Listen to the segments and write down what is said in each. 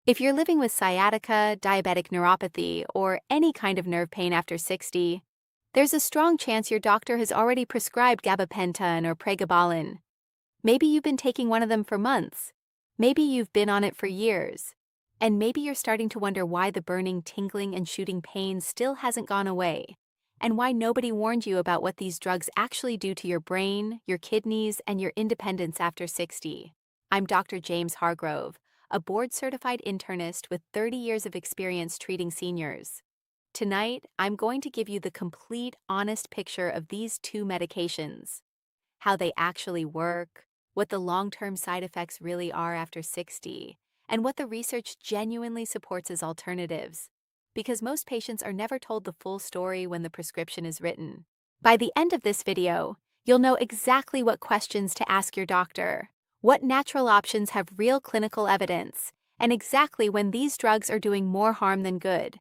If you're living with sciatica, diabetic neuropathy, or any kind of nerve pain after 60, there's a strong chance your doctor has already prescribed gabapentin or pregabalin. Maybe you've been taking one of them for months. Maybe you've been on it for years. And maybe you're starting to wonder why the burning, tingling, and shooting pain still hasn't gone away, and why nobody warned you about what these drugs actually do to your brain, your kidneys, and your independence after 60. I'm Dr. James Hargrove, a board-certified internist with 30 years of experience treating seniors. Tonight, I'm going to give you the complete, honest picture of these two medications, how they actually work, what the long-term side effects really are after 60, and what the research genuinely supports as alternatives, because most patients are never told the full story when the prescription is written. By the end of this video, you'll know exactly what questions to ask your doctor, what natural options have real clinical evidence, and exactly when these drugs are doing more harm than good.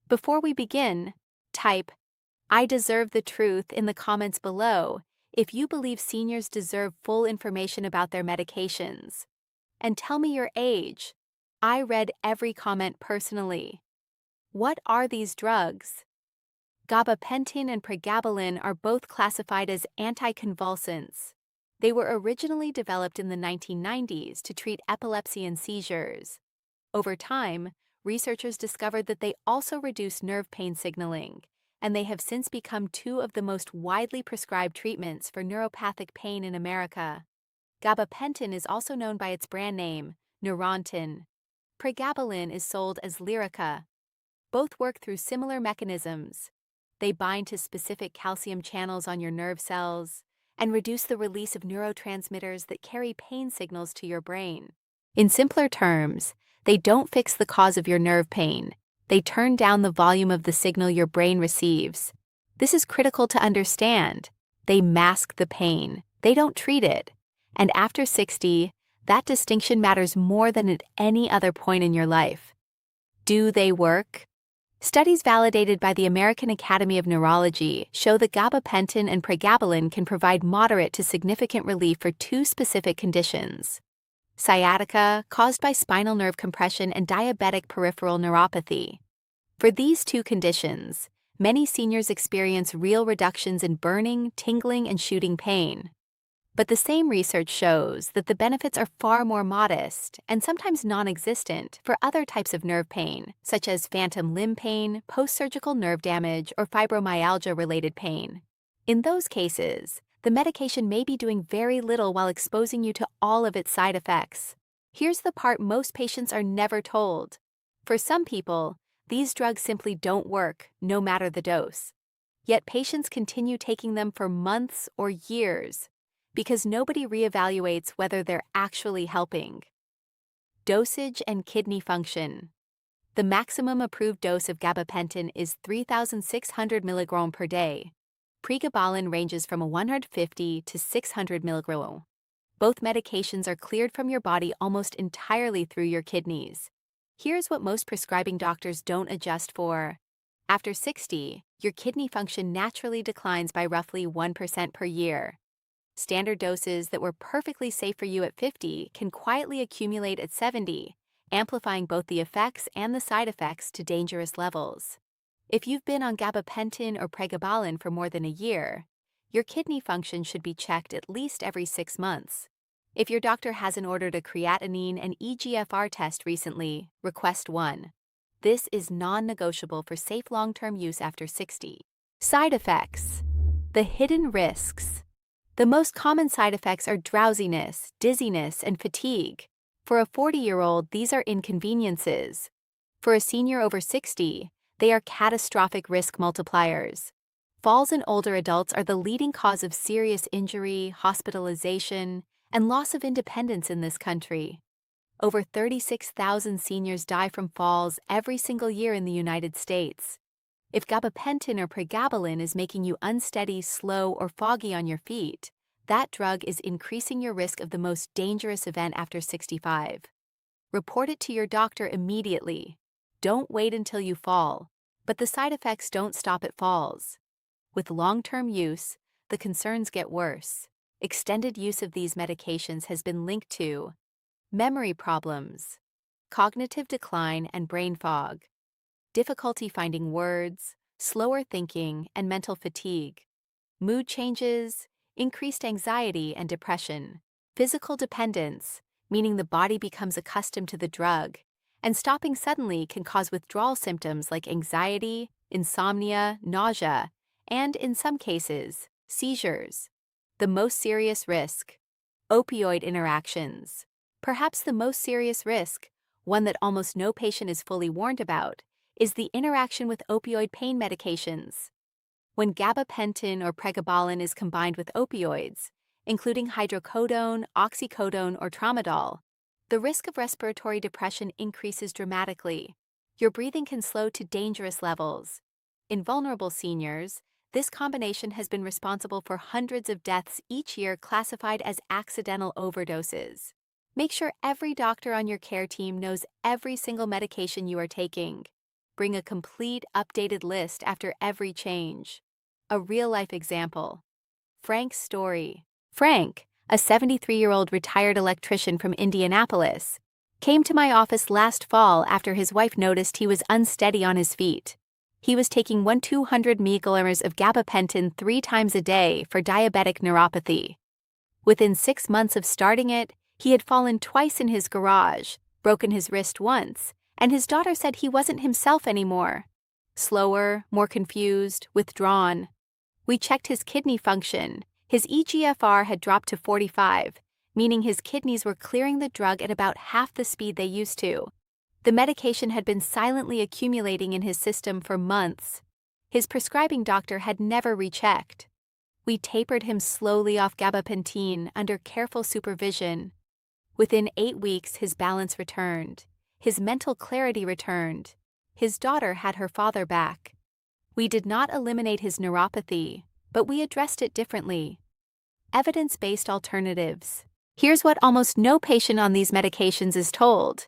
Before we begin, type, "I deserve the truth" in the comments below if you believe seniors deserve full information about their medications. And tell me your age. I read every comment personally. What are these drugs? Gabapentin and pregabalin are both classified as anticonvulsants. They were originally developed in the 1990s to treat epilepsy and seizures. Over time, researchers discovered that they also reduce nerve pain signaling, and they have since become two of the most widely prescribed treatments for neuropathic pain in America. Gabapentin is also known by its brand name, Neurontin. Pregabalin is sold as Lyrica. Both work through similar mechanisms. They bind to specific calcium channels on your nerve cells and reduce the release of neurotransmitters that carry pain signals to your brain. In simpler terms, they don't fix the cause of your nerve pain. They turn down the volume of the signal your brain receives. This is critical to understand. They mask the pain. They don't treat it. And after 60, that distinction matters more than at any other point in your life. Do they work? Studies validated by the American Academy of Neurology show that gabapentin and pregabalin can provide moderate to significant relief for two specific conditions: sciatica, caused by spinal nerve compression, and diabetic peripheral neuropathy. For these two conditions, many seniors experience real reductions in burning, tingling, and shooting pain. But the same research shows that the benefits are far more modest and sometimes non-existent for other types of nerve pain, such as phantom limb pain, post-surgical nerve damage, or fibromyalgia-related pain. In those cases, the medication may be doing very little while exposing you to all of its side effects. Here's the part most patients are never told. For some people, these drugs simply don't work, no matter the dose. Yet patients continue taking them for months or years, because nobody reevaluates whether they're actually helping. Dosage and kidney function. The maximum approved dose of gabapentin is 3,600 mg per day. Pregabalin ranges from 150 to 600 mg. Both medications are cleared from your body almost entirely through your kidneys. Here's what most prescribing doctors don't adjust for. After 60, your kidney function naturally declines by roughly 1% per year. Standard doses that were perfectly safe for you at 50 can quietly accumulate at 70, amplifying both the effects and the side effects to dangerous levels. If you've been on gabapentin or pregabalin for more than a year, your kidney function should be checked at least every 6 months. If your doctor hasn't ordered a creatinine and eGFR test recently, request one. This is non-negotiable for safe long-term use after 60. Side effects. The hidden risks. The most common side effects are drowsiness, dizziness, and fatigue. For a 40-year-old, these are inconveniences. For a senior over 60, they are catastrophic risk multipliers. Falls in older adults are the leading cause of serious injury, hospitalization, and loss of independence in this country. Over 36,000 seniors die from falls every single year in the United States. If gabapentin or pregabalin is making you unsteady, slow, or foggy on your feet, that drug is increasing your risk of the most dangerous event after 65. Report it to your doctor immediately. Don't wait until you fall. But the side effects don't stop at falls. With long-term use, the concerns get worse. Extended use of these medications has been linked to memory problems, cognitive decline and brain fog, difficulty finding words, slower thinking, and mental fatigue, mood changes, increased anxiety and depression, physical dependence, meaning the body becomes accustomed to the drug, and stopping suddenly can cause withdrawal symptoms like anxiety, insomnia, nausea, and, in some cases, seizures. The most serious risk: opioid interactions. Perhaps the most serious risk, one that almost no patient is fully warned about, is the interaction with opioid pain medications. When gabapentin or pregabalin is combined with opioids, including hydrocodone, oxycodone, or tramadol, the risk of respiratory depression increases dramatically. Your breathing can slow to dangerous levels. In vulnerable seniors, this combination has been responsible for hundreds of deaths each year classified as accidental overdoses. Make sure every doctor on your care team knows every single medication you are taking. Bring a complete, updated list after every change. A real-life example. Frank's story. Frank, a 73-year-old retired electrician from Indianapolis, came to my office last fall after his wife noticed he was unsteady on his feet. He was taking 200 mg of gabapentin 3 times a day for diabetic neuropathy. Within 6 months of starting it, he had fallen twice in his garage, broken his wrist once, and his daughter said he wasn't himself anymore. Slower, more confused, withdrawn. We checked his kidney function. His eGFR had dropped to 45, meaning his kidneys were clearing the drug at about half the speed they used to. The medication had been silently accumulating in his system for months. His prescribing doctor had never rechecked. We tapered him slowly off gabapentin under careful supervision. Within 8 weeks, his balance returned. His mental clarity returned. His daughter had her father back. We did not eliminate his neuropathy, but we addressed it differently. Evidence-based alternatives. Here's what almost no patient on these medications is told.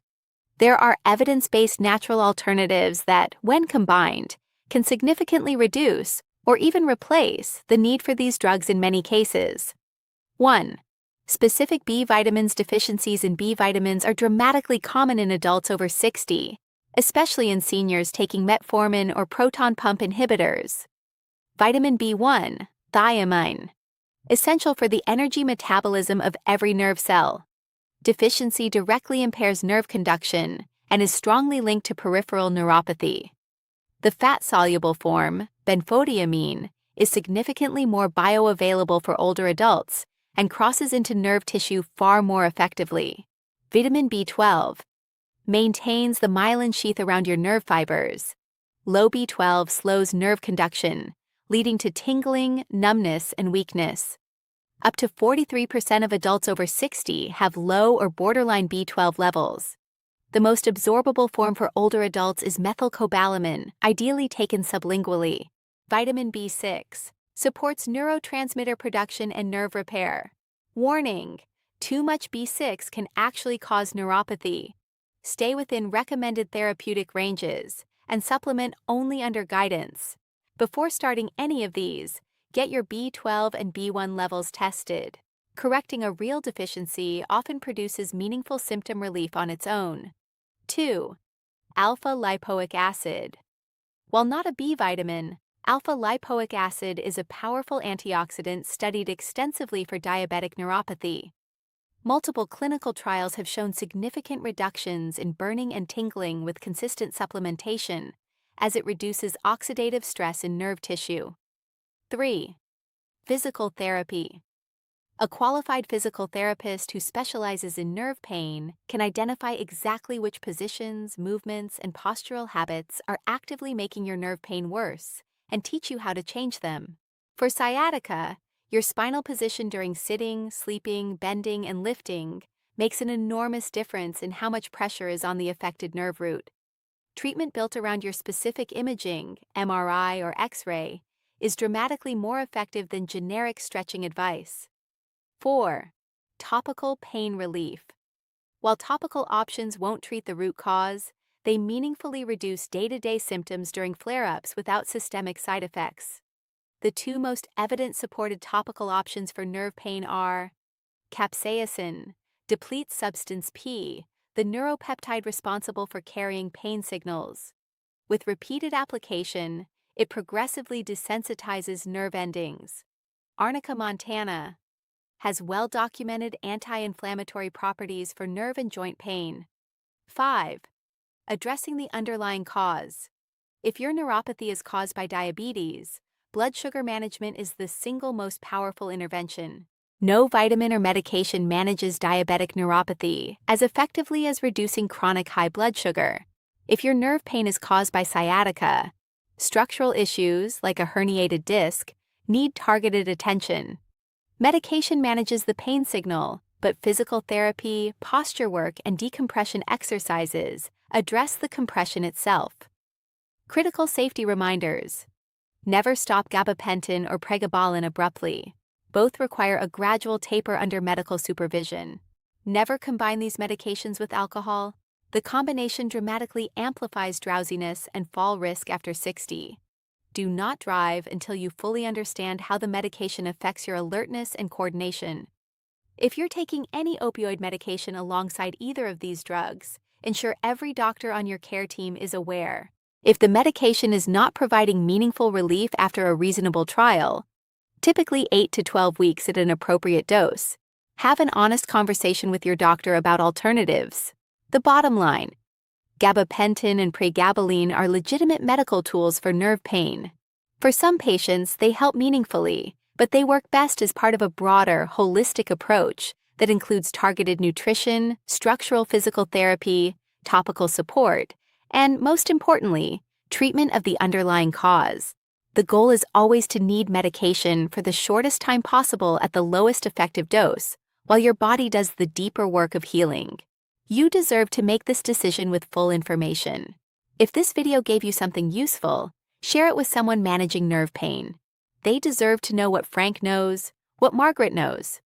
There are evidence-based natural alternatives that, when combined, can significantly reduce or even replace the need for these drugs in many cases. 1. Specific B vitamins. Deficiencies in B vitamins are dramatically common in adults over 60, especially in seniors taking metformin or proton pump inhibitors. Vitamin B1, thiamine, essential for the energy metabolism of every nerve cell. Deficiency directly impairs nerve conduction and is strongly linked to peripheral neuropathy. The fat-soluble form, benfotiamine, is significantly more bioavailable for older adults and crosses into nerve tissue far more effectively. Vitamin B12 maintains the myelin sheath around your nerve fibers. Low B12 slows nerve conduction, leading to tingling, numbness, and weakness. Up to 43% of adults over 60 have low or borderline B12 levels. The most absorbable form for older adults is methylcobalamin, ideally taken sublingually. Vitamin B6 supports neurotransmitter production and nerve repair. Warning: too much B6 can actually cause neuropathy. Stay within recommended therapeutic ranges and supplement only under guidance. Before starting any of these, get your B12 and B1 levels tested. Correcting a real deficiency often produces meaningful symptom relief on its own. 2. Alpha-lipoic acid. While not a B vitamin, alpha-lipoic acid is a powerful antioxidant studied extensively for diabetic neuropathy. Multiple clinical trials have shown significant reductions in burning and tingling with consistent supplementation, as it reduces oxidative stress in nerve tissue. 3. Physical therapy. A qualified physical therapist who specializes in nerve pain can identify exactly which positions, movements, and postural habits are actively making your nerve pain worse and teach you how to change them. For sciatica, your spinal position during sitting, sleeping, bending, and lifting makes an enormous difference in how much pressure is on the affected nerve root. Treatment built around your specific imaging, MRI or X-ray, is dramatically more effective than generic stretching advice. 4. Topical pain relief. While topical options won't treat the root cause, they meaningfully reduce day-to-day symptoms during flare-ups without systemic side effects. The 2 most evidence-supported topical options for nerve pain are capsaicin, depletes substance P, the the neuropeptide responsible for carrying pain signals. With repeated application, it progressively desensitizes nerve endings. Arnica montana has well-documented anti-inflammatory properties for nerve and joint pain. 5. Addressing the underlying cause. If your neuropathy is caused by diabetes, blood sugar management is the single most powerful intervention. No vitamin or medication manages diabetic neuropathy as effectively as reducing chronic high blood sugar. If your nerve pain is caused by sciatica, structural issues like a herniated disc need targeted attention. Medication manages the pain signal, but physical therapy, posture work, and decompression exercises address the compression itself. Critical safety reminders. Never stop gabapentin or pregabalin abruptly. Both require a gradual taper under medical supervision. Never combine these medications with alcohol. The combination dramatically amplifies drowsiness and fall risk after 60. Do not drive until you fully understand how the medication affects your alertness and coordination. If you're taking any opioid medication alongside either of these drugs, ensure every doctor on your care team is aware. If the medication is not providing meaningful relief after a reasonable trial, typically 8 to 12 weeks at an appropriate dose, have an honest conversation with your doctor about alternatives. The bottom line: gabapentin and pregabalin are legitimate medical tools for nerve pain. For some patients, they help meaningfully, but they work best as part of a broader, holistic approach that includes targeted nutrition, structural physical therapy, topical support, and, most importantly, treatment of the underlying cause. The goal is always to need medication for the shortest time possible at the lowest effective dose, while your body does the deeper work of healing. You deserve to make this decision with full information. If this video gave you something useful, share it with someone managing nerve pain. They deserve to know what Frank knows, what Margaret knows,